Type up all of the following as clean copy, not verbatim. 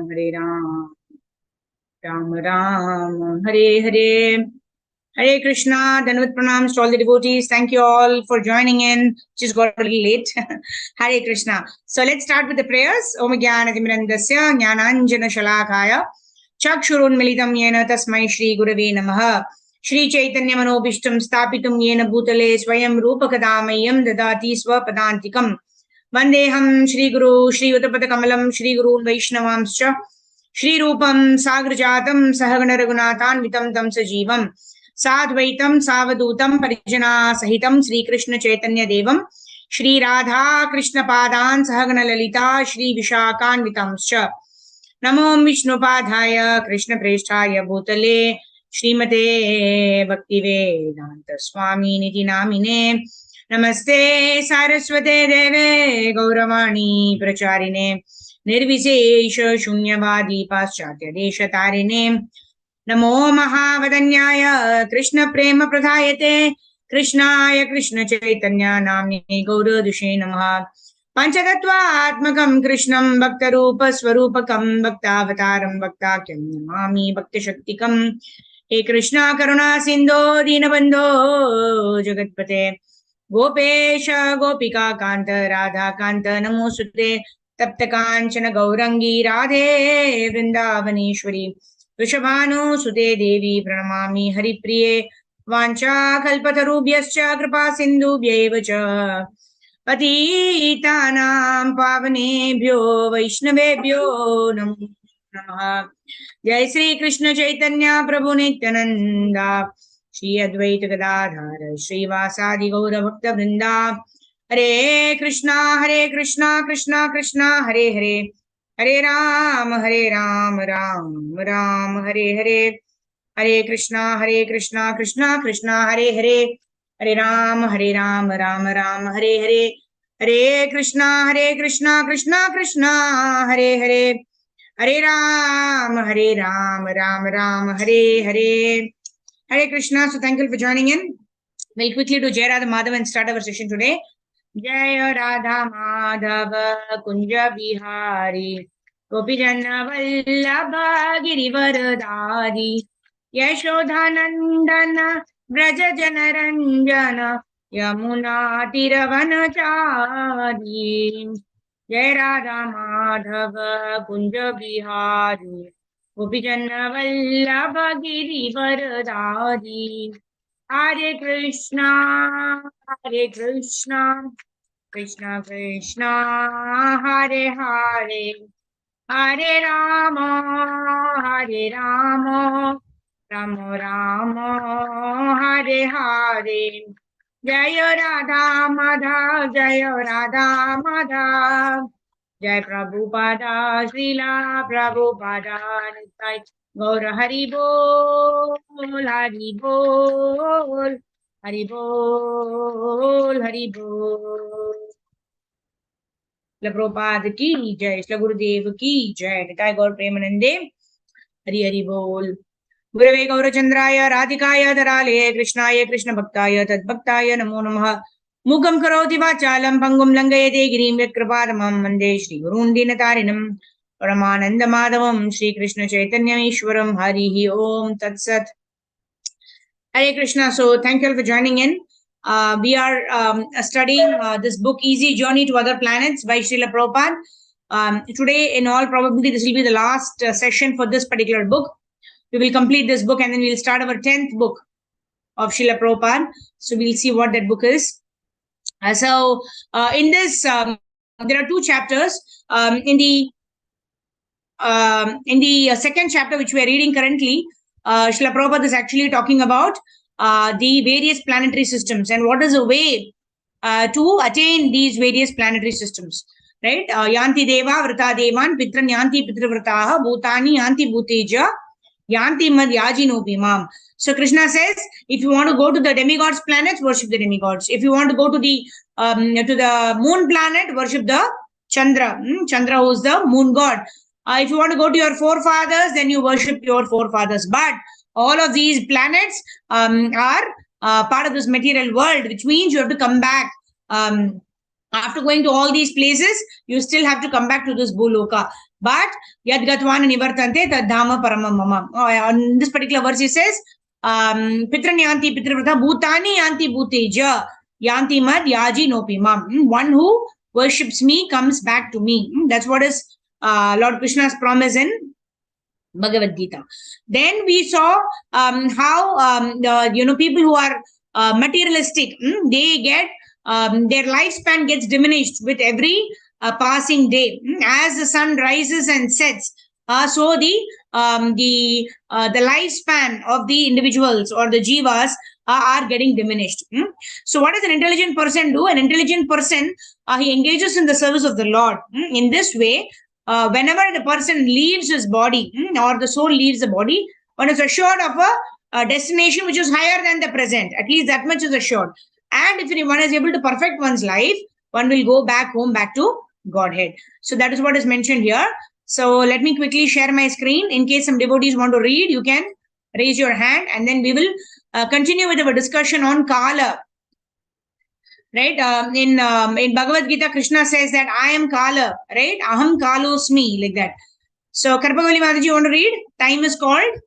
Hare Ram, Ram Ram, Hare Hare. Hare Krishna, Dandavat Pranams to all the devotees. Thank you all for joining in. Just got a little late. Hare Krishna. So let's start with the prayers. Om Jnana Timirandasya Jnananjana Shalakaya Chakshurun Militam Yena Tasmai Shri Gurave Namaha Shri Chaitanya Manobishtam Stapitum Yena Bhutale Swayam Rupakadamayam Dadati Swapadantikam Vandeham Shri Guru Shri Uttapata Kamalam Shri Guru Vaishnavamscha Shri Rupam Sagrajatam Sahagana Raghunathan Vitam Tam Sajivam Sadvaitam Savadutam Parijana Sahitam Sri Krishna Chaitanya Devam Shri Radha Krishna Padan Sahagana Lalita Shri Vishakan Vitamscha Namo Vishnupadhaya Krishna Presthaya Bhutale Srimate Bhaktivedanta Swami Niti Namine Namaste Saraswate Deve Gauravani Pracharine Nirvisesha Shunyavadi Paschatya Desha Tarine Namo Mahavadanyaya Krishna Prema Pradhayate Krishnaya Krishna Chaitanya Namne Gaura Dushe Namaha Panchatattva Atmakam Krishnam Bhakta Rupa Swarupakam Bhakta Avataram Bhaktakyam Namami Bhakta Shaktikam He Krishna Karuna Sindho Dinabandho Jagatpate Gopesha Gopika Kanta Radha Kanta Namosute Tapta Kanchana Gaurangi Radhe Vrindavaneshwari Vrishabhanu Sute Devi Pranamami Haripriye Vancha Kalpatarubhyascha Kripa Sindhubhyeva cha Patitanam Pavanebhyo Vaishnavebhyo Namo Namaha Jai Sri Krishna Chaitanya Prabhu Nityananda Shri Advaita Gadadhara Shri Vasadi Gaura Bhakta Vrinda Hare Krishna Krishna Krishna Hare Hare Hare Ram Ram Ram Hare Hare Hare Krishna Krishna Krishna Hare Hare Hare Ram Ram Ram Hare Hare Hare Krishna Krishna Krishna Hare Hare Hare Ram Ram Hare Hare Hare Krishna. So thank you for joining in. We'll quickly do Jai Radha Madhava and start our session today. Jai Radha Madhava Kunja Bihari Gopijana Vallabha Girivaradari Yashodhanandana Braja Janaranjana Yamuna Tiravanachari Jai Radha Madhava Kunja Bihari Gopijana Vallabha Girivaradari Hare Krishna Krishna Krishna Hare Hare Hare Rama Rama Rama Hare Hare Jaya Radha Madhav Jaya Radha Madhav Jai Prabhupada Srila Prabhupada Nitai Gaura Hari Bol Hari Bol Hari Bol Hari Bol Prabhupada ki Jai Shri Gurudev ki Jai Nitai Gaur Premanande Hari Hari Bol Gurave Gaurachandraya Radhikaya Dharale Krishnaya Krishna Bhaktaya Tadbhaktaya Namo Namaha Mukam Karoti Vachalam Pangum Langayate Girim Yakrapadamam Mande Shri Gurun Dinatarinam Paramananda Madhavam Shri Krishna Chaitanya Ishwaram Harihi Om Tat Sat Hare Krishna. So thank you all for joining in. We are studying this book Easy Journey to Other Planets by Srila Prabhupada. Today in all probability this will be the last session for this particular book. We will complete this book and then we'll start our 10th book of Srila Prabhupada. So we'll see what that book is. In this, there are two chapters. In the second chapter, which we are reading currently, Srila Prabhupada is actually talking about the various planetary systems and what is the way to attain these various planetary systems. Right? Yanti Deva Vrata Devan Pitran Yanti Pitravrataha Bhutani Yanti Bhuteja Yanti Mad Yajinopi Mam. So Krishna says, if you want to go to the demigods planets, worship the demigods. If you want to go to the moon planet, worship the Chandra. Chandra, who is the moon god. If you want to go to your forefathers, then you worship your forefathers. But all of these planets are part of this material world, which means you have to come back. After going to all these places, you still have to come back to this Bhuloka. But yad gatvan nivartante tad dhama paramam mama. On this particular verse, he says, Pitran yanti pitrivrata bhutani yanti bhuteja yanti mad yaji nopi mam. One who worships me comes back to me. That's what is Lord Krishna's promise in Bhagavad Gita. Then we saw how people who are materialistic, they get their lifespan gets diminished with every passing day. As the sun rises and sets, so the lifespan of the individuals or the jivas are getting diminished. So what does an intelligent person do? An intelligent person, he engages in the service of the Lord. In this way, whenever the person leaves his body or the soul leaves the body, one is assured of a destination which is higher than the present. At least that much is assured. And if one is able to perfect one's life, one will go back home, back to Godhead. So that is what is mentioned here. So let me quickly share my screen. In case some devotees want to read, you can raise your hand, and then we will continue with our discussion on Kala. Right? In Bhagavad Gita, Krishna says that I am Kala, right? Aham Kalosmi, like that. So, Karpagoli Mataji, you want to read? Time is called?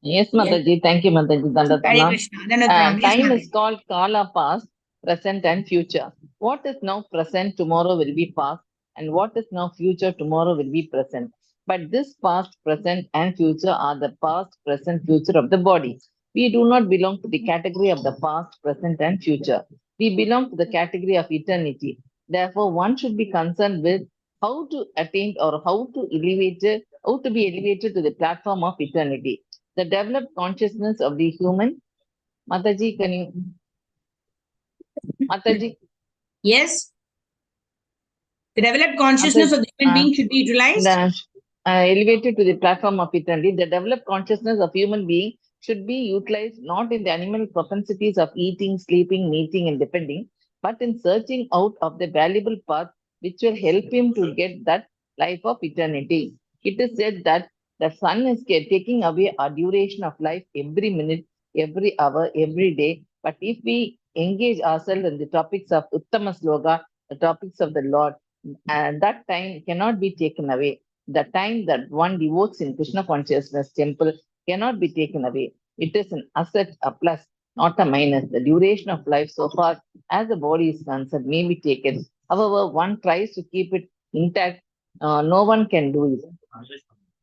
Yes, Mataji. Thank you, Mataji. Hare Krishna. Time is called Kala, past, present, and future. What is now present, tomorrow will be past, and what is now future, tomorrow will be present. But this past, present, and future are the past, present, future of the body. We do not belong to the category of the past, present, and future. We belong to the category of eternity. Therefore, one should be concerned with how to attain or how to be elevated to the platform of eternity. The developed consciousness of the human. Mataji, can you? Mataji? Yes. The developed consciousness of the human being should be utilized. Elevated to the platform of eternity. The developed consciousness of human being should be utilized not in the animal propensities of eating, sleeping, mating, and depending, but in searching out of the valuable path which will help him to get that life of eternity. It is said that the sun is taking away our duration of life every minute, every hour, every day. But if we engage ourselves in the topics of Uttama Sloga, the topics of the Lord, and that time cannot be taken away. The time that one devotes in Krishna consciousness temple cannot be taken away. It is an asset, a plus, not a minus. The duration of life so far as the body is concerned may be taken. However, one tries to keep it intact. No one can do it.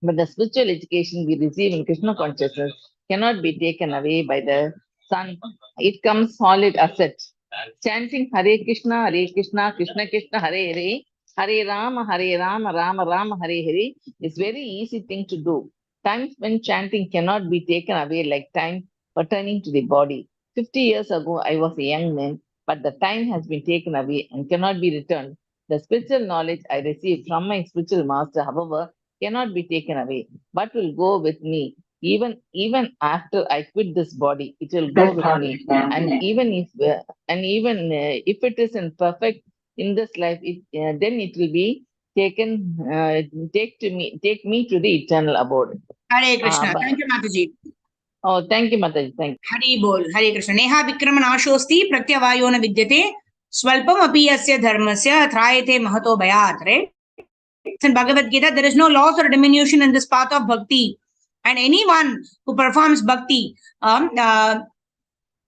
But the spiritual education we receive in Krishna consciousness cannot be taken away by the sun. It comes solid asset. Chanting Hare Krishna, Krishna Krishna, Hare Hare, Hare Rama, Rama Rama, Hare Hare is very easy thing to do. Time when chanting cannot be taken away like time pertaining to the body. 50 years ago, I was a young man, but the time has been taken away and cannot be returned. The spiritual knowledge I received from my spiritual master, however, cannot be taken away, but will go with me. Even after I quit this body, it will go with me. And even if it isn't perfect in this life, then it will be taken take me to the eternal abode. Hare Krishna. Thank you, Mataji. Oh, thank you, Mataji. Thank you. Hari bol. Hare Krishna. Neha Vikram Nashosti Pratyavayo na vidyate Swalpam api asya dharmasya thrayate mahato bayat. Right? In Bhagavad Gita, there is no loss or diminution in this path of bhakti. And anyone who performs bhakti, there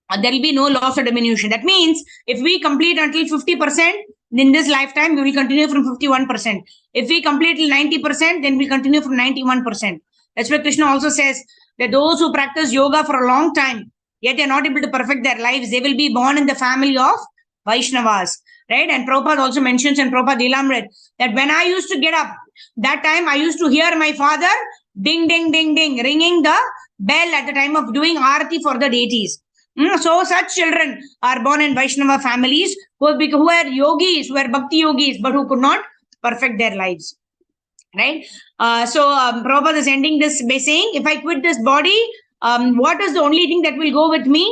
will be no loss or diminution. That means if we complete until 50% in this lifetime, we will continue from 51%. If we complete till 90%, then we continue from 91%. That's why Krishna also says that those who practice yoga for a long time, yet they are not able to perfect their lives, they will be born in the family of Vaishnavas. Right? And Prabhupada also mentions in Prabhupada Lilamrit that when I used to get up, that time I used to hear my father ding, ding, ding, ding, ringing the bell at the time of doing arati for the deities. So such children are born in Vaishnava families who are yogis, who are bhakti yogis, but who could not perfect their lives. Right? Prabhupada is ending this by saying, if I quit this body, what is the only thing that will go with me?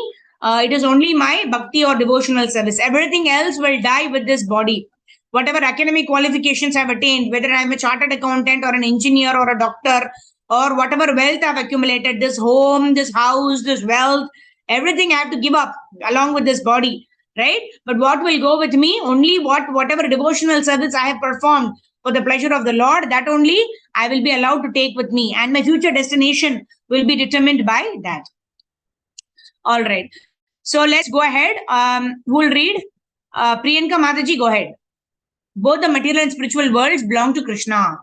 It is only my bhakti or devotional service. Everything else will die with this body. Whatever academic qualifications I've attained, whether I'm a chartered accountant or an engineer or a doctor, or whatever wealth I've accumulated, this home, this house, this wealth, everything I have to give up along with this body. Right? But what will go with me? Only whatever devotional service I have performed for the pleasure of the Lord, that only I will be allowed to take with me, and my future destination will be determined by that. All right. So let's go ahead. Who will read? Priyanka Mataji, go ahead. Both the material and spiritual worlds belong to Krishna.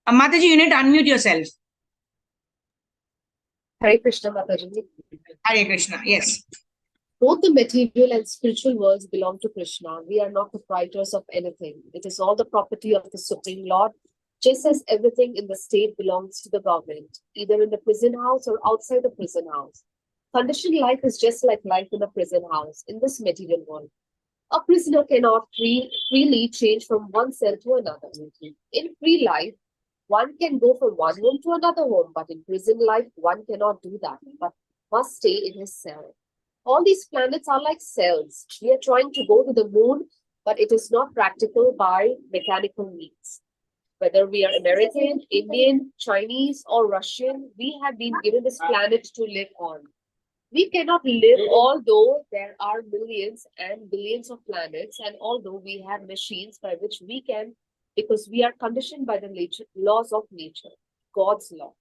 Mataji, you need to unmute yourself. Hare Krishna, Mataji. Hare Krishna, yes. Both the material and spiritual worlds belong to Krishna. We are not proprietors of anything. It is all the property of the Supreme Lord, just as everything in the state belongs to the government, either in the prison house or outside the prison house. Conditioned life is just like life in a prison house in this material world. A prisoner cannot freely change from one cell to another. In free life, one can go from one home to another home, but in prison life, one cannot do that, but must stay in his cell. All these planets are like cells. We are trying to go to the moon, but it is not practical by mechanical means. Whether we are American, Indian, Chinese, or Russian, we have been given this planet to live on. We cannot live although there are millions and billions of planets, and although we have machines by which we can, because we are conditioned by the laws of nature, God's law.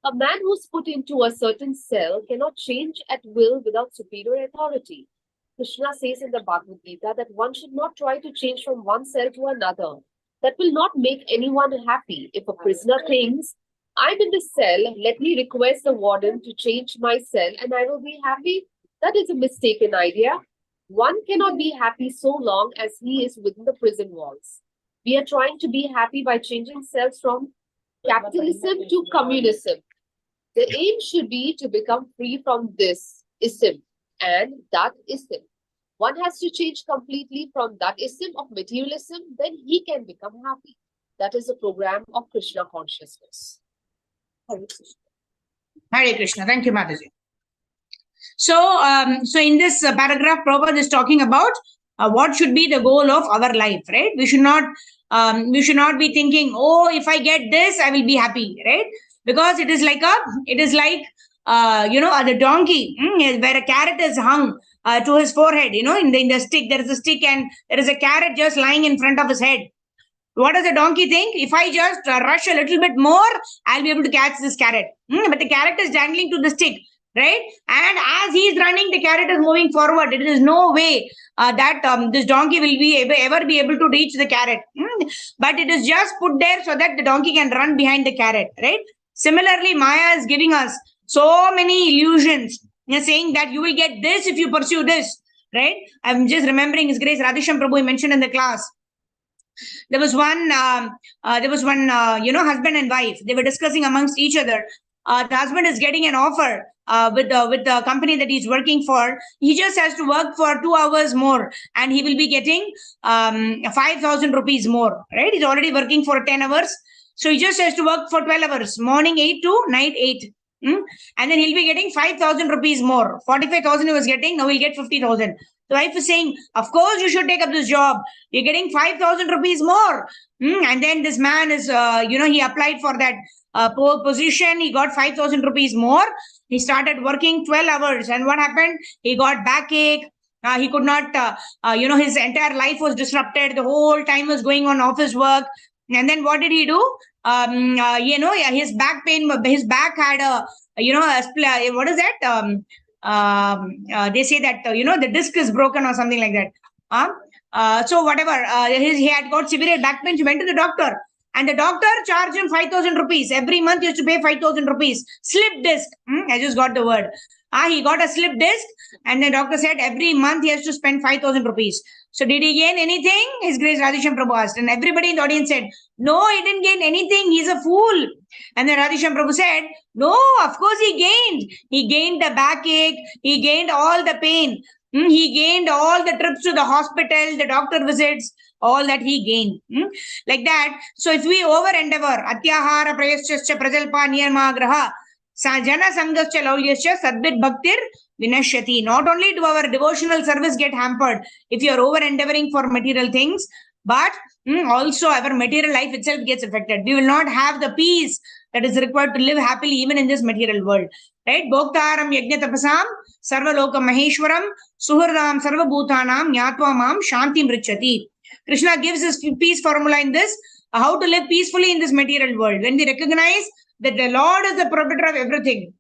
A man who's put into a certain cell cannot change at will without superior authority. Krishna says in the Bhagavad Gita that one should not try to change from one cell to another. That will not make anyone happy. If a prisoner thinks, I'm in the cell, let me request the warden to change my cell and I will be happy, that is a mistaken idea. One cannot be happy so long as he is within the prison walls. We are trying to be happy by changing cells from capitalism to communism. The aim should be to become free from this ism and that ism. One has to change completely from that ism of materialism, then he can become happy. That is the program of Krishna consciousness. Hare Krishna. Hare Krishna. Thank you, Mataji. So, in this paragraph, Prabhupada is talking about what should be the goal of our life, right? We should not be thinking, oh, if I get this, I will be happy, right? Because it is like the donkey where a carrot is hung to his forehead, in the stick. There is a stick and there is a carrot just lying in front of his head. What does the donkey think? If I just rush a little bit more, I'll be able to catch this carrot. But the carrot is dangling to the stick, right? And as he is running, the carrot is moving forward. There is no way that this donkey will ever be able to reach the carrot. But it is just put there so that the donkey can run behind the carrot, right? Similarly, Maya is giving us so many illusions, saying that you will get this if you pursue this, right? I'm just remembering His Grace Radhisham Prabhu, he mentioned in the class. There was one husband and wife. They were discussing amongst each other. The husband is getting an offer with the company that he's working for. He just has to work for 2 hours more, and he will be getting 5,000 rupees more. Right? He's already working for 10 hours, so he just has to work for 12 hours, morning 8 to night 8. And then he'll be getting 5,000 rupees more. 45,000 he was getting, now he'll get 50,000. The wife is saying, of course you should take up this job. You're getting 5,000 rupees more. And then this man is, he applied for that position. He got 5,000 rupees more. He started working 12 hours. And what happened? He got backache. He could not, his entire life was disrupted. The whole time was going on office work. And then what did he do? His back pain, his back had what is that? They say that, the disc is broken or something like that. So whatever, he had got severe back pain. He went to the doctor. And the doctor charged him 5,000 rupees. Every month he used to pay 5,000 rupees. Slip disc. I just got the word. He got a slip disc. And the doctor said every month he has to spend 5,000 rupees. So did he gain anything? His Grace Radhisham Prabhu asked. And everybody in the audience said, no, he didn't gain anything. He's a fool. And then Radhisham Prabhu said, no, of course he gained. He gained the backache. He gained all the pain. He gained all the trips to the hospital, the doctor visits, all that he gained. Like that. So if we over endeavor, atyahara prayaschascha prajalpa niyamagraha, jana sangascha laulyascha sadbit bhaktir vinashyati. Not only do our devotional service get hampered if you are over endeavoring for material things, but also our material life itself gets affected. We will not have the peace that is required to live happily even in this material world. Right? Bhoktaram yajna tapasam Sarvaloka Maheshwaram, Suhradam Sarvabhutanam, Nyatva Mam, Shanti Mrichati. Krishna gives us peace formula in this, how to live peacefully in this material world. When we recognize that the Lord is the protector of everything,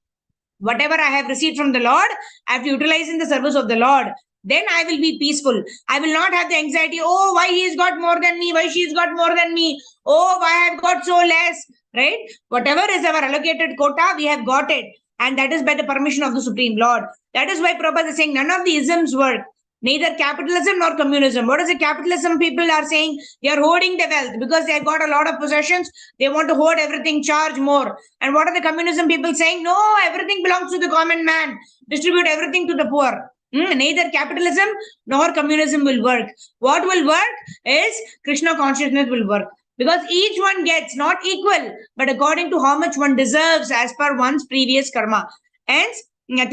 whatever I have received from the Lord, I have to utilize in the service of the Lord. Then I will be peaceful. I will not have the anxiety, oh, why he's got more than me, why she's got more than me, oh, why I have got so less, right? Whatever is our allocated quota, we have got it. And that is by the permission of the Supreme Lord. That is why Prabhupada is saying none of the isms work. Neither capitalism nor communism. What is the capitalism? People are saying they are hoarding the wealth because they have got a lot of possessions. They want to hoard everything, charge more. And what are the communism people saying? No, everything belongs to the common man. Distribute everything to the poor. Neither capitalism nor communism will work. What will work is Krishna consciousness will work. Because each one gets not equal, but according to how much one deserves as per one's previous karma. Hence, one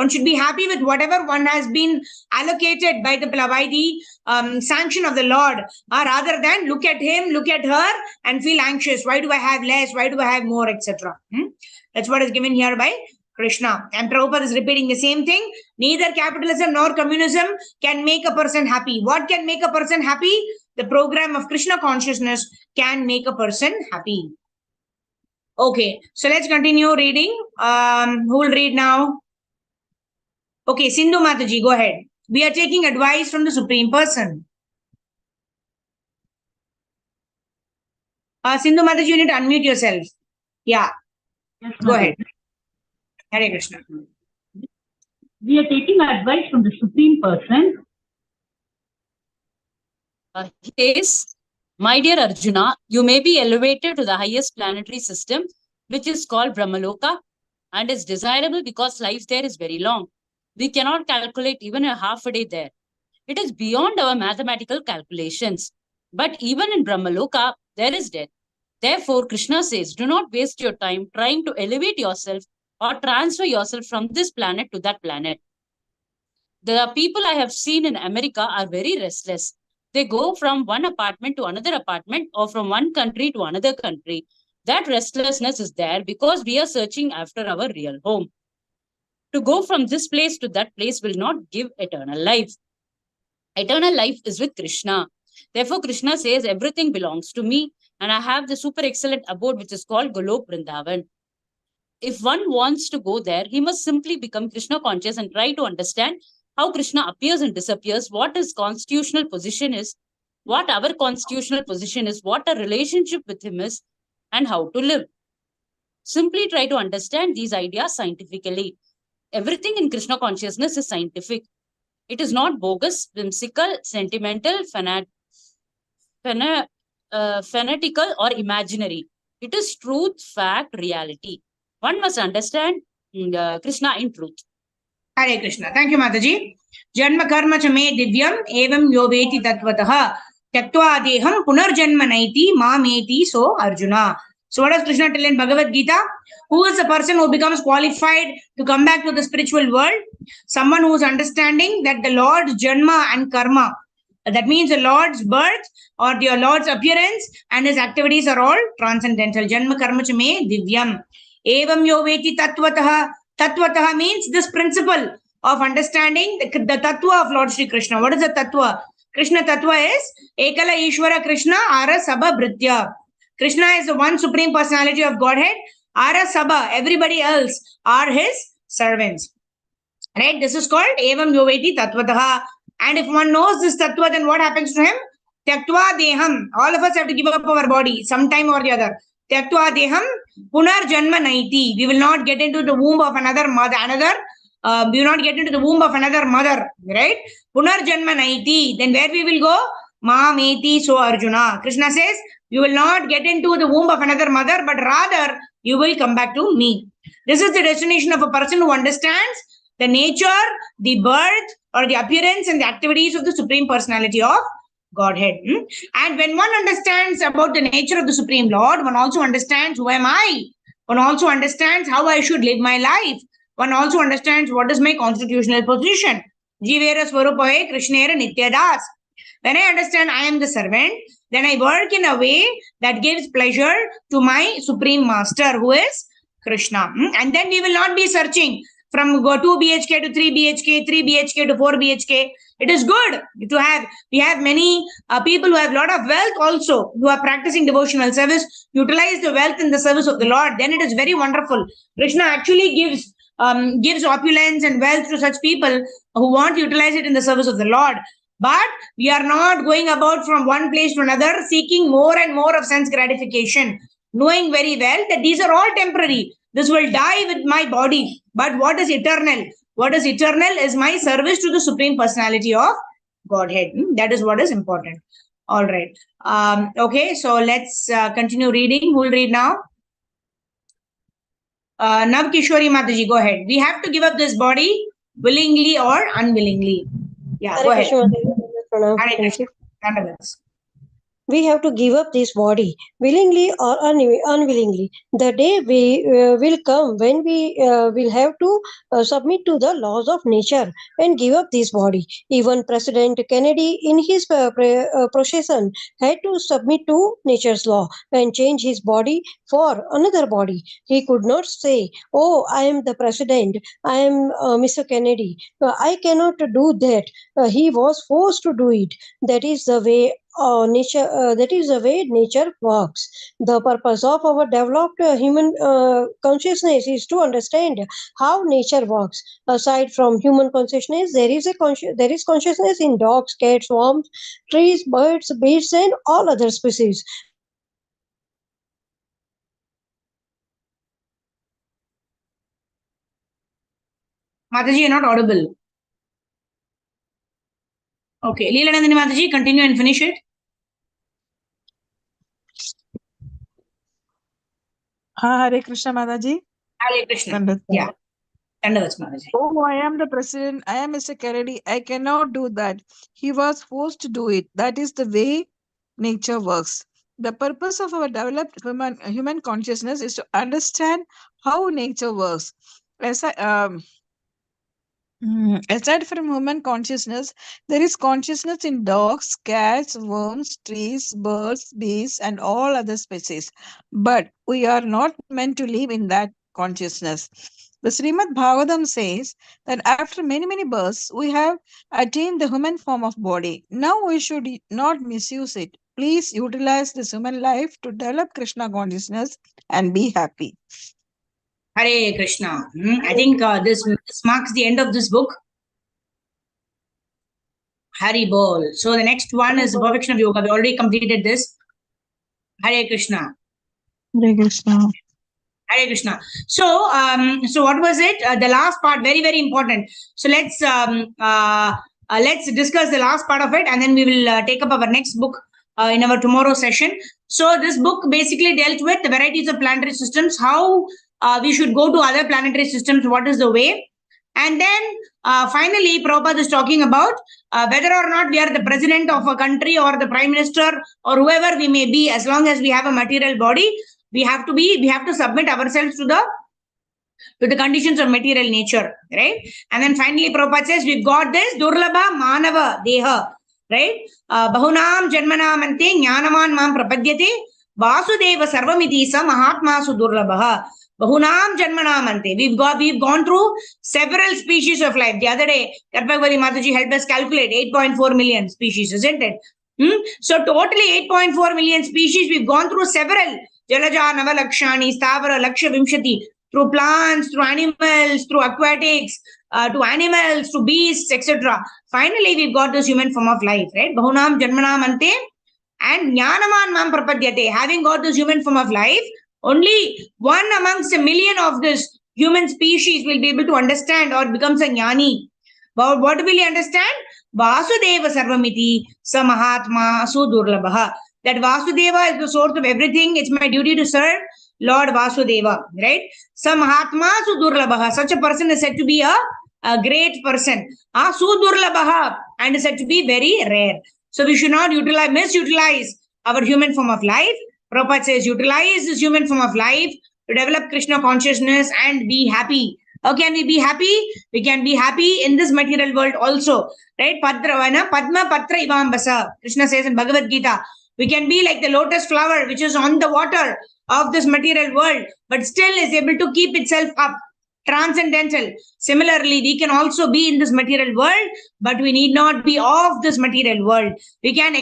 should be happy with whatever one has been allocated by the sanction of the Lord, rather than look at him, look at her, and feel anxious. Why do I have less? Why do I have more, etc.? That's what is given here by Krishna. And Prabhupada is repeating the same thing. Neither capitalism nor communism can make a person happy. What can make a person happy? The program of Krishna consciousness can make a person happy. Okay, so let's continue reading. Who will read now? Okay, Sindhu Mataji, go ahead. We are taking advice from the Supreme Person. Sindhu Mataji, you need to unmute yourself. Yeah, Yes, go ahead. Hare Krishna. We are taking advice from the Supreme Person. He says, my dear Arjuna, you may be elevated to the highest planetary system, which is called Brahmaloka, and is desirable because life there is very long. We cannot calculate even a half a day there. It is beyond our mathematical calculations. But even in Brahmaloka, there is death. Therefore, Krishna says, do not waste your time trying to elevate yourself or transfer yourself from this planet to that planet. The people I have seen in America are very restless. They go from one apartment to another apartment or from one country to another country. That restlessness is there because we are searching after our real home. To go from this place to that place will not give eternal life. Eternal life is with Krishna. Therefore, Krishna says everything belongs to me and I have the super excellent abode which is called Golok Vrindavan. If one wants to go there, he must simply become Krishna conscious and try to understand how Krishna appears and disappears, what his constitutional position is, what our constitutional position is, what our relationship with him is, and how to live. Simply try to understand these ideas scientifically. Everything in Krishna consciousness is scientific. It is not bogus, whimsical, sentimental, fanatical, or imaginary. It is truth, fact, reality. One must understand Krishna in truth. Hare Krishna. Thank you, Mataji. Janma karma cha me divyam evam yoveti tatvatah tyaktva deham punarjanma naiti mameti so Arjuna. So what does Krishna tell in Bhagavad Gita? Who is the person who becomes qualified to come back to the spiritual world? Someone who is understanding that the Lord's janma and karma, that means the Lord's birth or the Lord's appearance and his activities are all transcendental. Janma karma cha me divyam evam yoveti tatvatah. Tattvataha means this principle of understanding the tattva of Lord Shri Krishna. What is the tattva? Krishna tattva is Ekala Ishvara Krishna Ara Sabha Britya. Krishna is the one supreme personality of Godhead. Ara Sabha, everybody else are his servants. Right? This is called Evam Yoveti Tattvataha. And if one knows this tattva, then what happens to him? Tyaktva Deham. All of us have to give up our body sometime or the other. Tyaktva Deham Punar Janma Naiti. We will not get into the womb of another mother. We will not get into the womb of another mother. Right? Punar Janma Naiti. Then where we will go? Ma Meti So Arjuna. Krishna says, you will not get into the womb of another mother, but rather you will come back to me. This is the destination of a person who understands the nature, the birth, or the appearance and the activities of the Supreme Personality of Godhead. And when one understands about the nature of the Supreme Lord, one also understands who am I. One also understands how I should live my life. One also understands what is my constitutional position. Jivera Swarupahe Krishnera Nityadas. When I understand I am the servant, then I work in a way that gives pleasure to my Supreme Master, who is Krishna. And then we will not be searching from 2 BHK to 3 BHK, 3 BHK to 4 BHK. It is good to have. We have many people who have a lot of wealth also, who are practicing devotional service. Utilize the wealth in the service of the Lord. Then it is very wonderful. Krishna actually gives opulence and wealth to such people who want to utilize it in the service of the Lord. But we are not going about from one place to another, seeking more and more of sense gratification, knowing very well that these are all temporary. This will die with my body. But what is eternal? What is eternal is my service to the Supreme Personality of Godhead. That is what is important. All right. Okay, so let's continue reading. Who will read now? Nav Kishori Mataji, go ahead. We have to give up this body willingly or unwillingly. Yeah, go ahead. Hare Krishna. We have to give up this body willingly or unwillingly. The day will come when we will have to submit to the laws of nature and give up this body. Even President Kennedy in his procession had to submit to nature's law and change his body for another body. He could not say, "Oh, I am the president, I am Mr. Kennedy. I cannot do that." He was forced to do it. That is the way that is the way nature works. The purpose of our developed human consciousness is to understand how nature works. Aside from human consciousness, there is consciousness in dogs, cats, worms, trees, birds, beasts, and all other species. Mataji, you're not audible. Okay, Leela Nandini Mataji, continue and finish it. Hare Krishna Mataji. Hare Krishna. Yeah. Mataji. Oh, I am the president. I am Mr. Kennedy. I cannot do that. He was forced to do it. That is the way nature works. The purpose of our developed human consciousness is to understand how nature works. Aside from human consciousness, there is consciousness in dogs, cats, worms, trees, birds, beasts, and all other species. But we are not meant to live in that consciousness. The Srimad Bhagavatam says that after many, many births, we have attained the human form of body. Now we should not misuse it. Please utilize this human life to develop Krishna consciousness and be happy. Hare Krishna. I think this marks the end of this book. Hari Bol. So the next one is the perfection of yoga. We already completed this. Hare Krishna. Hare Krishna. Hare Krishna. So what was it? The last part, very, very important. So let's discuss the last part of it, and then we will take up our next book in our tomorrow session. So this book basically dealt with the varieties of planetary systems, how we should go to other planetary systems, what is the way. And then finally, Prabhupada is talking about whether or not we are the president of a country or the prime minister or whoever we may be, as long as we have a material body, we have to submit ourselves to the conditions of material nature, right? And then finally, Prabhupada says, we've got this Durlabha Manava Deha, right? Bahunam Janmanam Ante Jnanaman Mam Prapadyate Vasudeva Sarvamiti Sa Mahatmasu Durlabha. Bahunam Janmanamante. We've gone through several species of life. The other day, Karpagvari Mataji helped us calculate 8.4 million species, isn't it? So totally 8.4 million species. We've gone through several. Jalaja, Navalakshani, Stavara, Laksha Vimshati. Through plants, through animals, through aquatics, to animals, to beasts, etc. Finally, we've got this human form of life, right? Bahunam Janmanamante and Jnanaman Mam Prapadyate. Having got this human form of life, only one amongst a million of this human species will be able to understand or becomes a jnani. But what will he understand? Vasudeva Sarvamiti Sa Mahatma Sudurlabha. That Vasudeva is the source of everything. It's my duty to serve Lord Vasudeva, right? Sa Mahatma Sudurlabha. Such a person is said to be a great person. Sudurlabha, and is said to be very rare. So we should not misutilize our human form of life. Prabhupada says, utilize this human form of life to develop Krishna consciousness and be happy. How can we be happy? We can be happy in this material world also. Right? Padma Patra Ivambasa. Krishna says in Bhagavad Gita, we can be like the lotus flower which is on the water of this material world, but still is able to keep itself up, transcendental. Similarly, we can also be in this material world, but we need not be of this material world. We can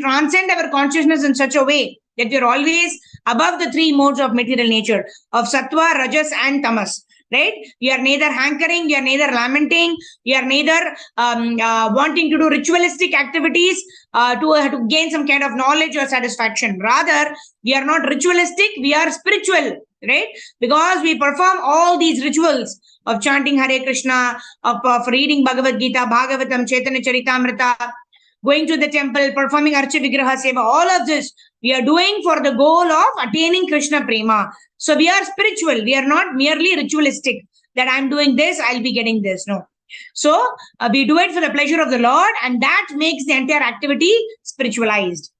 transcend our consciousness in such a way that we are always above the three modes of material nature, of sattva, rajas, and tamas. Right? You are neither hankering, you are neither lamenting, you are neither wanting to do ritualistic activities to gain some kind of knowledge or satisfaction. Rather, we are not ritualistic, we are spiritual, right? Because we perform all these rituals of chanting Hare Krishna, of reading Bhagavad Gita, Bhagavatam, Chaitanya Charitamrita, going to the temple, performing Archa Vigraha Seva, all of this we are doing for the goal of attaining Krishna Prema. So we are spiritual. We are not merely ritualistic that I'm doing this, I'll be getting this. No. So we do it for the pleasure of the Lord, and that makes the entire activity spiritualized.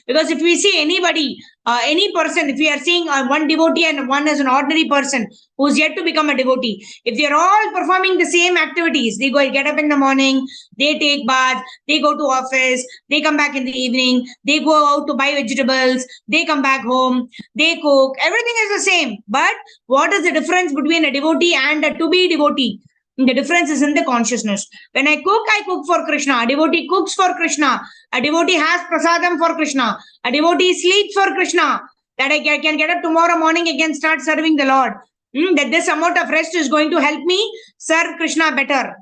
Because if we see anybody, any person, if we are seeing one devotee and one as an ordinary person who's yet to become a devotee, if they are all performing the same activities, they go get up in the morning, they take bath, they go to office, they come back in the evening, they go out to buy vegetables, they come back home, they cook, everything is the same. But what is the difference between a devotee and a to-be devotee? The difference is in the consciousness. When I cook for Krishna. A devotee cooks for Krishna. A devotee has prasadam for Krishna. A devotee sleeps for Krishna. That I can get up tomorrow morning again, start serving the Lord. That this amount of rest is going to help me serve Krishna better.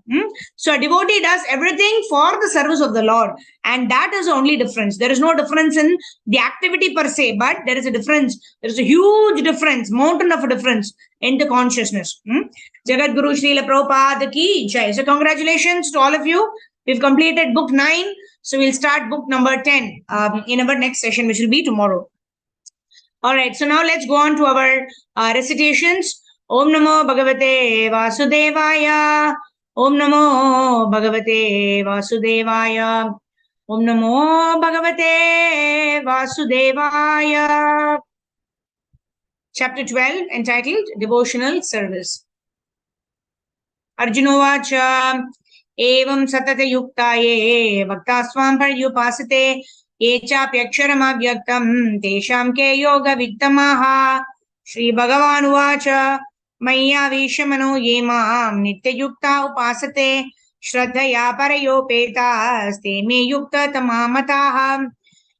So a devotee does everything for the service of the Lord. And that is the only difference. There is no difference in the activity per se, but there is a difference. There is a huge difference, mountain of a difference in the consciousness. Jagat Guru Srila Prabhupada ki jai. So congratulations to all of you. We've completed book 9. So we'll start book number 10 in our next session, which will be tomorrow. All right, so now let's go on to our recitations. Om Namo Bhagavate Vasudevaya. Om Namo Bhagavate Vasudevaya. Om Namo Bhagavate Vasudevaya. Chapter 12, entitled Devotional Service. Arjunovacha evam satata yuktaye bhaktasvam paryupasate ye chapyaksharamavhyaktam tesham ke yoga vittamaha. Shri Bhagavan uvacha maya vishamano ye mam nityayukta upasate shraddhaya parayopeta ste me yukta tamamataha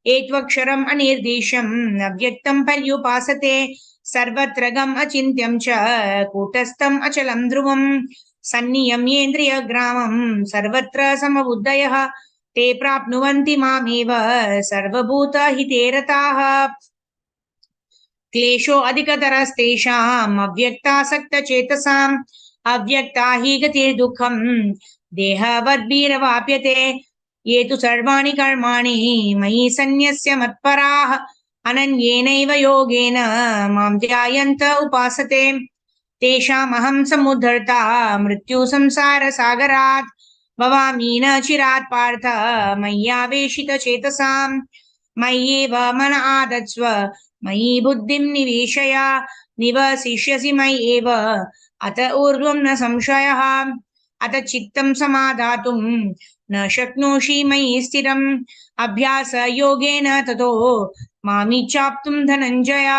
etvaksharam anirdesham avyaktam paryupasate sarvatragam achintyam cha kutastam achalam dhruvam sanniyamyendriya gramam sarvatra samabuddhayah te prapnuvanti mameva sarvabhuta hiterataha क्लेशो अधिकतरस्तेषाम् अव्यक्तासक्तचेतसाम् अव्यक्ता हि गतिर्दुःखम् देहवद्भिरवाप्यते ये तु सर्वाणि कर्माणि मयि सन्न्यस्य मत्पराः अनन्येनैव योगेन मां ध्यायन्त उपासते तेषामहं समुद्धर्ता मृत्युसंसारसागरात् भवामि न चिरात् पार्थ मय्यावेशितचेतसाम् मय्येव मन आदत्स्व मयि बुद्धिं निवेशय निवसिष्यसि मय्येव अत ऊर्ध्वं न संशयः अत चित्तं समादातुं न शक्नोषि मयि स्थिरम् अभ्यासयोगेन ततो मामिच्छाप्तुं धनञ्जय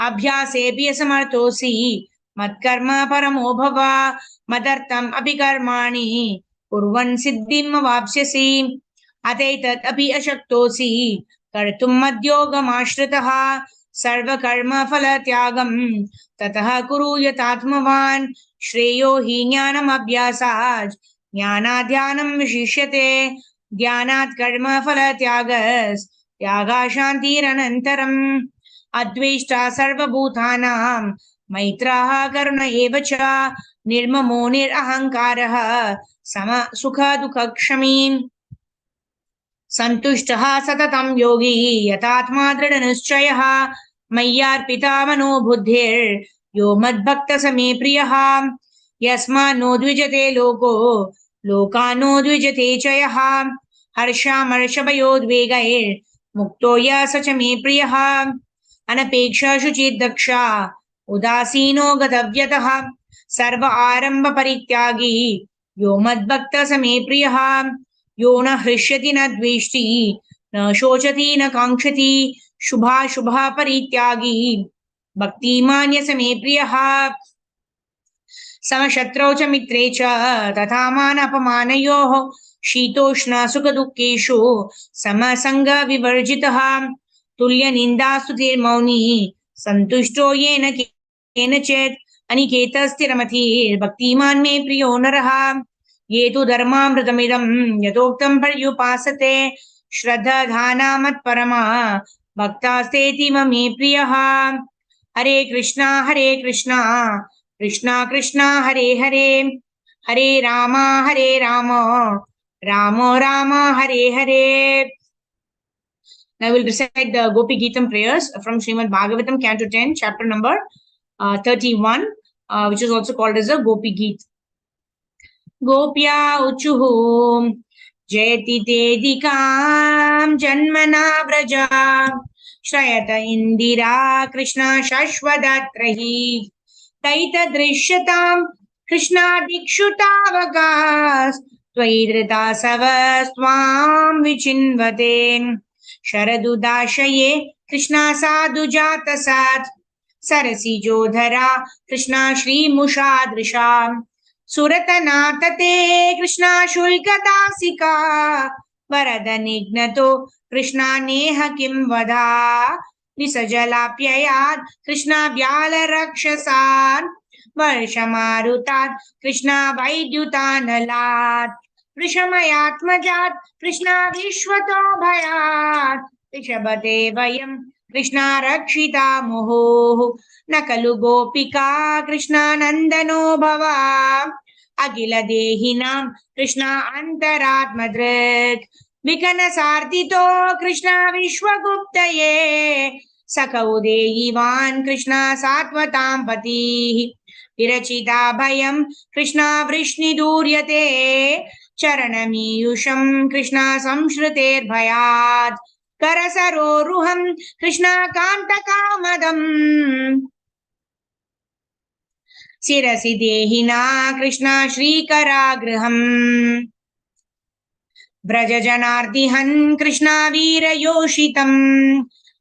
अभ्यासेऽपि असमर्थोऽसि मत्कर्म परमो भव मदर्थम् अपि कर्माणि कुर्वन् सिद्धिम् अवाप्स्यसि अतैतत् अपि अशक्तोऽसि कर्तुं मद्योगमाश्रितः सर्वकर्मफलत्यागं ततः कुरु यतात्मवान् श्रेयो हि ज्ञानमभ्यासात् ज्ञानाध्यानं विशिष्यते ध्यानात् कर्मफलत्यागस् त्यागा शान्तिरनन्तरम् अद्वेष्टा सर्वभूतानां मैत्रः करुण एव च निर्ममो निरहङ्कारः सम सुख दुःखक्षमी सन्तुष्टः सततं योगी यतात्मा दृढनिश्चयः मय्यार्पिता मनो बुद्धिर्यो मद्भक्त समे प्रियः यस्मान्नो द्विजते लोको लोकानो द्विजते च यः हर्षामर्षभयोद्वेगैर्मुक्तो यः स च मे प्रियः अनपेक्षा शुचिर्दक्षा उदासीनो गतव्यतः सर्व आरम्भ परित्यागी यो मद्भक्त समे प्रियः यो न हृष्यति न द्वेष्टि न शोचति न काङ्क्षति शुभाशुभः परित्यागी भक्तिमान् स मे प्रियः समशत्रौ च मित्रे च तथा मानापमानयोः शीतोष्ण सुखदुःखेषु समसङ्गविवर्जितः तुल्यनिन्दास्तुतिर्मौनी सन्तुष्टो येन केनचित् अनिकेतस्थिरमतिर्भक्तिमान् मे प्रियो नरः ये तु धर्मामृतमिदं यथोक्तं पर्युपासते श्रद्धाधाना मत्परमा भक्तास्तेति मे प्रियः हरे Krishna Krishna Krishna Hare Hare Hare Ram Ram Ram Hare Hare. Now we'll recite the Gopi Geetam prayers from Srimad Bhagavatam, Canto 10, chapter number 31, which is also called as a Gopi Geet. Gopya uchuhu jayati tedikam janmana vraja shrayata indira krishna shashwadatrahi taita drishatam krishna dikshutavagas त्वयि savasvam vichinvate शरदुदाशये Krishna साधु जातसात् सरसिजोधरा कृष्णा श्रीमुषादृशा सुरतनातते कृष्णा शुल्कदासिका वरदनिघ्नतो कृष्णा नेह किं वदा विसजलाप्ययात् कृष्णा व्यालरक्षसान् वर्षमारुतात् कृष्णा वैद्युतानलात् वृषमयात्मजात् कृष्णा विश्वतो भयात् ऋषभते वयं कृष्णा रक्षिता मुहुः न खलु गोपिका कृष्णा नन्दनो भवा अखिल देहिनां कृष्णा अन्तरात्मदृक् विकनसार्थितो कृष्णा विश्वगुप्तये सखौ देहिवान् कृष्णा सात्वतां पतिः विरचिता भयं कृष्णा वृष्णिदूर्यते चरणमीयुषं कृष्णा संश्रुतेर्भयात् करसरोरुहं कृष्णा कान्तकामदम् शिरसि देहिना कृष्णा श्रीकरागृहम् व्रजजनार्दिहन् कृष्णा वीरयोषितम्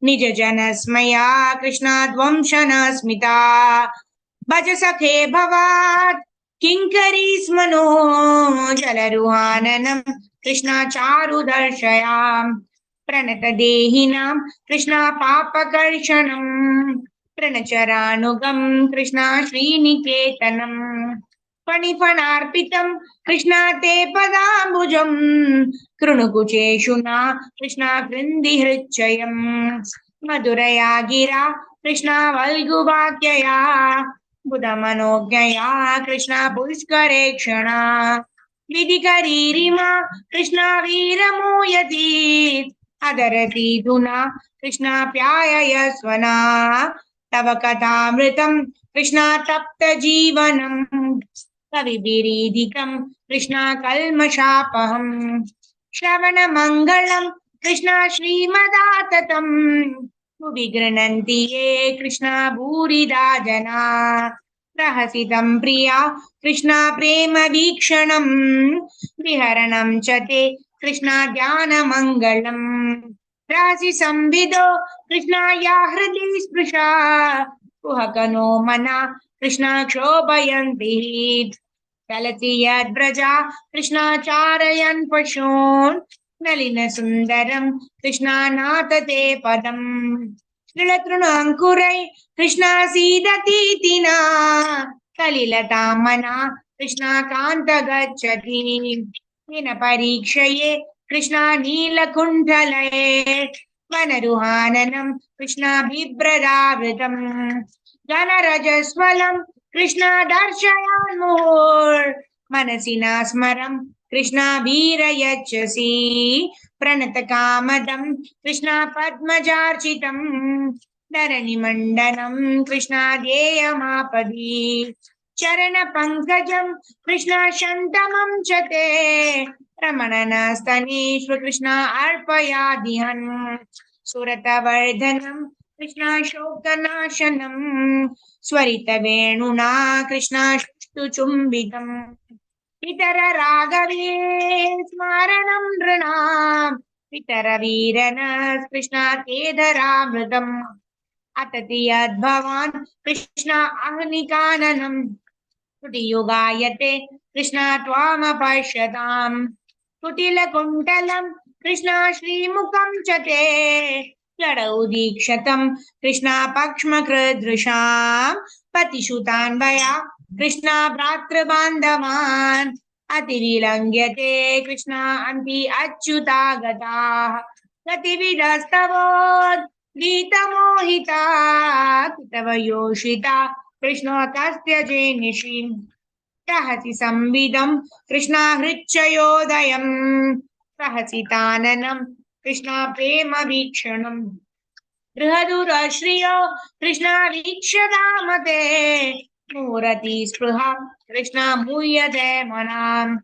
निजजनस्मया कृष्णा द्वंशना स्मिता भज सखे भवात् किङ्करी स्मनो जलरुहाननं कृष्णा चारुदर्शयाम् प्रणतदेहिनां कृष्णा पापकर्षणम् प्रणचरानुगं कृष्णा श्रीनिकेतनम् फणिफणार्पितं कृष्णा ते पदाम्बुजम् कृणुकुचेषु न कृष्णा कृन्दी हृच्चयम् मधुरया गिरा कृष्णा वल्गुवाक्यया बुधमनोज्ञया कृष्णा पुष्करे क्षणा विधिकरीरिमा कृष्णा वीरमूयती अदरति धुना कृष्णा प्याययस्वना तव कथामृतं कृष्णा तप्तजीवनम् कविभिरीधिकं कृष्णा कल्मषापहम् श्रवणमङ्गलं कृष्णा श्रीमदाततम् विगृह्णन्ति ये कृष्णा भूरिदा जना रहसितं प्रिया कृष्णा प्रेम वीक्षणम् विहरणं च ते कृष्णा ध्यानमङ्गलम् रासि संविदो कृष्णा या हृदि स्पृशा कुहकनो मना कृष्णा क्षोभयन्ति चलति यद्व्रजा कृष्णा चारयन् पशून् नलिनसुन्दरं कृष्णा नातते पदम् श्रीलतृणाङ्कुरै कृष्णा सीदतीतिना कलिलतामना कृष्णा कान्त गच्छति विन परीक्षये कृष्णा नीलकुण्ठलये वनरुहाननं कृष्णा बिभ्रदावृतम् घनरजस्वलं कृष्णा दर्शयान्मुहुर् मनसि न स्मरं कृष्णा वीरयच्छसि प्रणतकामदं कृष्णा पद्मजार्चितं धरणिमण्डनं कृष्णा ध्येयमापदि चरणपङ्कजं कृष्णा शन्तमं च ते रमणनस्तनेषु कृष्णा अर्पयादिहन् सुरतवर्धनं कृष्णा शोकनाशनं स्वरितवेणुना कृष्णा शुष्टुचुम्बितम् इतर राघवे स्मरणं नृणाम् पितरवीरनः कृष्णाकेधरामृतम् अतति यद्भवान् कृष्ण अहनिकाननम् कुटियुगायते कृष्ण त्वामपश्यताम् कुटिलकुण्टलम् कृष्ण श्रीमुखम् च ते जडौ दीक्षतम् कृष्ण पक्ष्मकृदृशाम् पतिसुतान्वया कृष्ण भ्रातृबान्धवान् अतिविलङ्घ्यते कृष्ण अन्ति अच्युतागताः गतिविदस्तवोद्गीतमोहिता तव योषिता कृष्ण कस्त्यजे निशिम् सहसि संविदम् कृष्णा हृच्छयोदयम् सहसि ताननम् कृष्णा प्रेम वीक्षणम् बृहदुरश्रियो कृष्णा वीक्ष्यतामते मुहरति स्पृहा कृष्णा मूयते मनाम्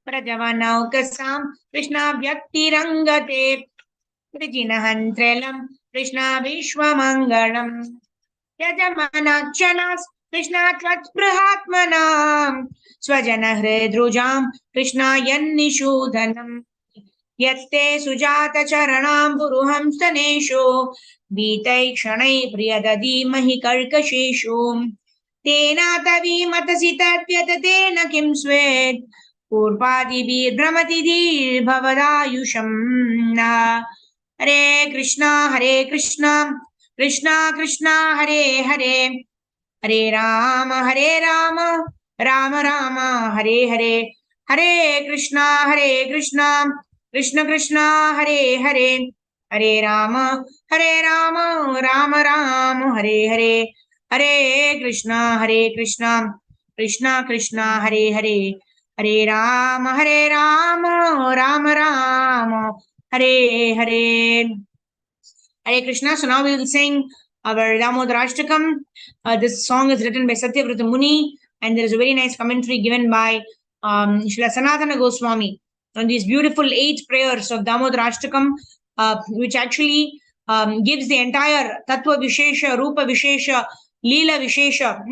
प्रजवनौकसाम् कृष्णा व्यक्तिरङ्गते त्रिजिनहन्त्रेलम् कृष्णा विश्वमङ्गलम् यजमानाक्षणास् कृष्णा त्वत्स्पृहात्मनाम् स्वजनहृदृजाम् कृष्णा यन्निषूदनम् यत्ते सुजातचरणाम् पुरुहंस्तनेषु वीतैः क्षणैः प्रियदधीमहि कर्कशेषु तेनातवीमतसि तद्व्यततेन किं स्वेत् पूर्वादिभिर्भ्रमति धीर्भवदायुषम् हरे Krishna Krishna Krishna Hare Hare Hare Ram Ram Ram Hare Hare Hare Krishna Krishna Krishna Hare Hare Hare Ram Ram Ram Hare Hare Hare Krishna Krishna Krishna Hare Hare Hare Ram Ram Ram Hare Hare Hare Krishna. So now we will sing our Damodarashtakam. This song is written by Satyavrata Muni, and there is a very nice commentary given by Srila Sanatana Goswami on these beautiful 8 prayers of Damodarashtakam, which actually gives the entire Tattva Vishesha, Rupa Vishesha, Leela Vishesha,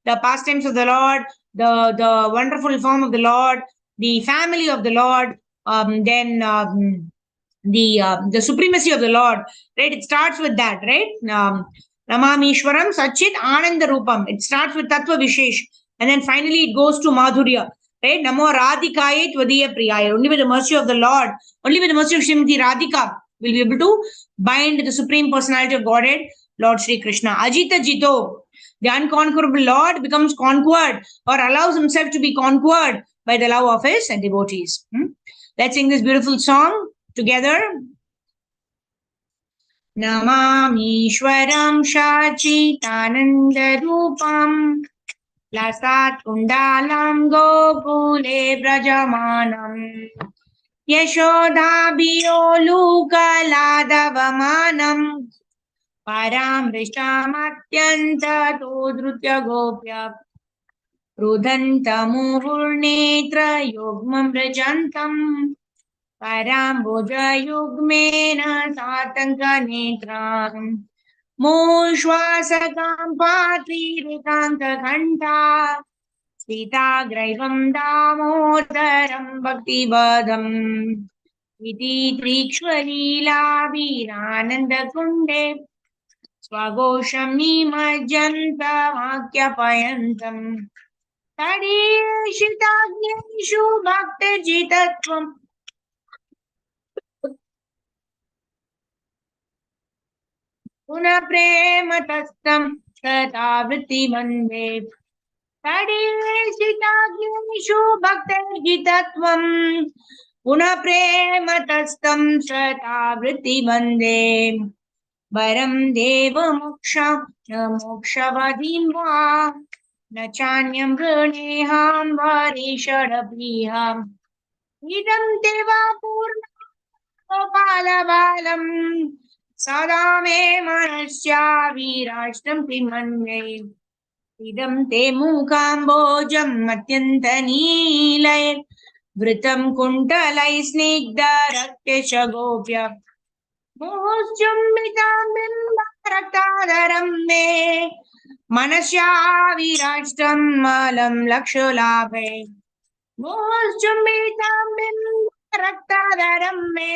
the pastimes of the Lord, the wonderful form of the Lord, the family of the Lord, then the supremacy of the Lord, right? It starts with that, right? Namamishwaram Satchit Ananda Rupam. It starts with Tattva Vishesh, and then finally it goes to Madhurya, right? Namo Radhikayet Vadiya Priyaya. Only with the mercy of the Lord, only with the mercy of Srimati Radhika will be able to bind the Supreme Personality of Godhead, Lord Sri Krishna. Ajita Jito, the unconquerable Lord, becomes conquered or allows himself to be conquered by the love of his devotees. Let's sing this beautiful song together. Namamishwaram Shachitanandarupam Lasat Kundalam Gokule Brajamanam Yashodhabiyolukaladavamanam Paramrishamatyanta Todrutya Gopya Rudhantamurnetra Yogmam Brajantam Parambujaयुग्मेन सातङ्कनेत्राम् मूश्वासकां पात्रीरिकान्तघण्टा सीताग्रैवं दामोदरं भक्तिवदम् इति त्रीक्ष्वलीलाभिरानन्दकुण्डे स्वघोषं निमज्जन्तमाख्यपयन्तम् तडीशिताग्नेषु भक्तजितत्वम् पुनः प्रेम तस्तम सदा वृत्ति वंदे तडीशिताग्निषु भक्तर्जितत्वम् पुनः प्रेम तस्तम सदा वृत्ति वंदे वरं देव मोक्षवदीं वा न चान्यं वृणेहां वारिषडप्रियाम् इदं ते वा पूर्णगोपालबालम् सदा मे मनस्याविराष्टं पिमन्ये इदं ते मूकाम्बोजम् अत्यन्तनीलये वृतं कुण्टलैः स्निग्धरक्तच गोप्य मुहुश्चुम्बितां बिम्बरक्ताधरं मे मनस्याविराष्टं मलं लक्षलाभे मुहुश्चुम्बितां बिम्बरक्ताधरं मे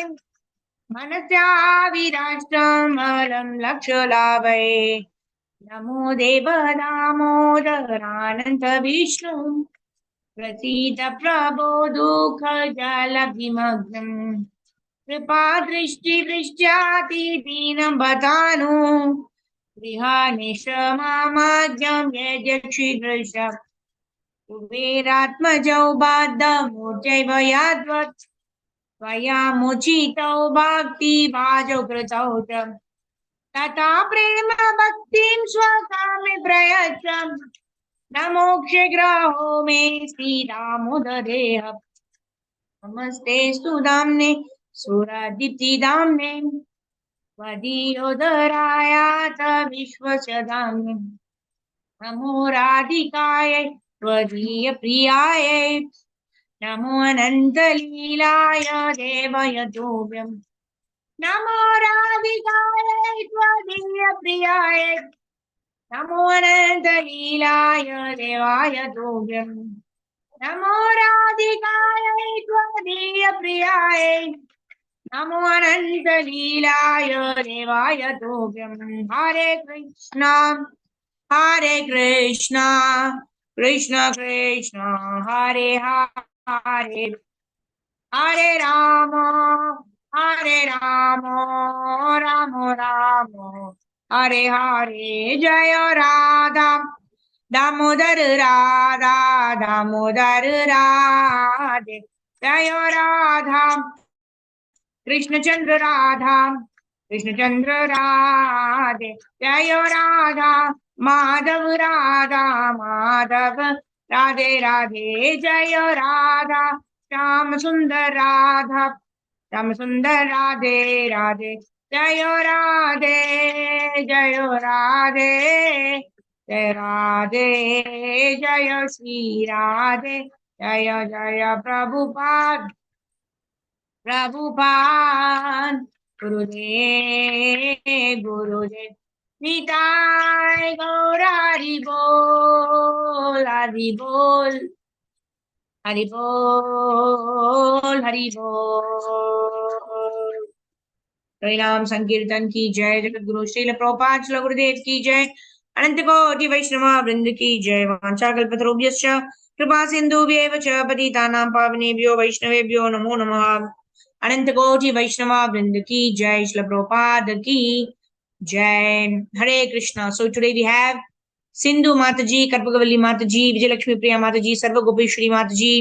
मनस्या विराष्टमलं लक्ष्यलाभये नमो देव दामोदरानन्त विष्णु प्रसीद प्रभो दुःखजलभिमग्नम् कृपा दृष्टिवृष्ट्यातिदीनं बतानु गृहानिशमामज्ञं यजक्षिदृश कुबेरात्मजौ बाद्धमूर्त्यैव याद्वत् त्वया मुचितौ भक्तिभाजौ कृतौ च तथा प्रेम भक्तिं स्वकामे प्रयच्छ न मोक्षग्रहो मे श्रीरामोदरेह नमस्ते सुदाम्ने सुरादितिदाम्ने त्वदीयोदरायात विश्वसदाम्ने नमो राधिकायै त्वदीयप्रियायै नमो अनन्तलीलाय देवयतोभ्यम् नमो राधिकायै त्वदीयप्रियायै नमो अनन्तलीलाय देवाय तोभ्यम् नमो राधिकायै त्वदीयप्रियायै नमो अनन्तलीलाय देवाय तोभ्यम् हरे कृष्णा कृष्ण कृष्ण हरे हरे हरे राम राम राम हरे हरे जय राधा दामोदर राधा दामोदर राधे जय राधा कृष्णचंद्र राधा कृष्णचंद्र राधे जय राधा माधव राधा माधव राधे राधे जय राधा श्याम सुंदर राधा श्याम सुंदर राधे राधे जय राधे जय राधे जय राधे जय श्री राधे जय जय प्रभुपाद प्रभुपाद गुरुदेव गुरुदेव निताय गौर हरि बोल हरि बोल हरि बोल हरि बोल हरिनाम संकीर्तन की जय जगत गुरु श्रील प्रभुपाद श्रील गुरुदेव की जय अनंत कोटि वैष्णव वृंद की जय वाञ्छाकल्पतरुभ्यश्च कृपा सिन्धुभ्येव च पतितानां पावनेभ्यो वैष्णवेभ्यो नमो नमः अनंत कोटि वैष्णव वृंद की जय श्रील प्रभुपाद की जय Hare Krishna so today we have Sindhu Mataji Kalpagavalli माताजी विजयलक्ष्मी प्रिया माताजी सर्व गोपेश्वरी माताजी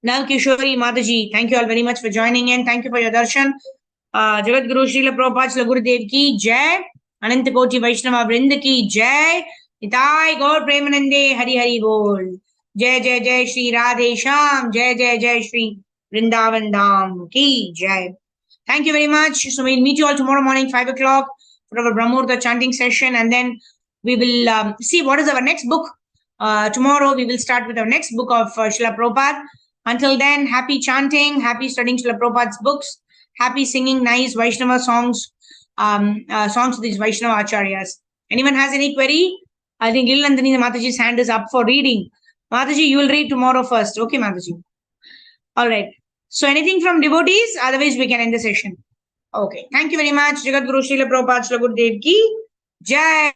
Now Kishori Mataji, thank you all very much for joining in. Thank you for your darshan. Jagat Guru Srila Prabhupada Srila Gurudev ki jai. Anant Koti Vaishnava Vrind ki jai. Nitai Gaur Premanande Hari Hari Bol. Jai Jai Jai Shri Radhe Sham. Jai Jai Jai Shri Vrindavan Dham ki jai. Thank you very much. So we'll meet you all tomorrow morning 5 o'clock for our Brahmurta chanting session, and then we will see what is our next book. Tomorrow we will start with our next book of Srila Prabhupada. Until then, happy chanting, happy studying Srila Prabhupada's books, happy singing nice Vaishnava songs, songs of these Vaishnava Acharyas. Anyone has any query? I think Lil Nandini Mataji's hand is up for reading. Mataji, you will read tomorrow first. Okay, Mataji. All right. So anything from devotees? Otherwise, we can end the session. Okay. Thank you very much. Jagat Guru Srila Prabhupada Srila Gurudev ki jai.